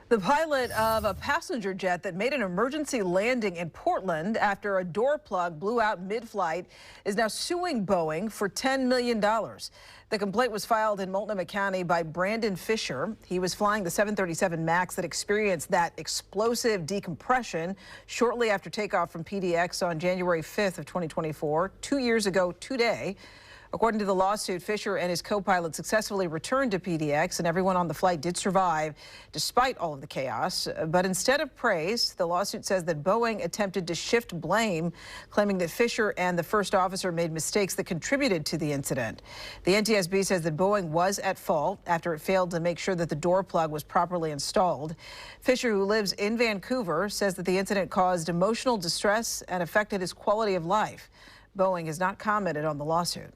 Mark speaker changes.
Speaker 1: The pilot of a passenger jet that made an emergency landing in Portland after a door plug blew out mid-flight is now suing Boeing for $10 million. The complaint was filed in Multnomah County by Brandon Fisher. He was flying the 737 MAX that experienced that explosive decompression shortly after takeoff from PDX on January 5th of 2024, 2 years ago today. According to the lawsuit, Fisher and his co-pilot successfully returned to PDX, and everyone on the flight did survive despite all of the chaos. But instead of praise, the lawsuit says that Boeing attempted to shift blame, claiming that Fisher and the first officer made mistakes that contributed to the incident. The NTSB says that Boeing was at fault after it failed to make sure that the door plug was properly installed. Fisher, who lives in Vancouver, says that the incident caused emotional distress and affected his quality of life. Boeing has not commented on the lawsuit.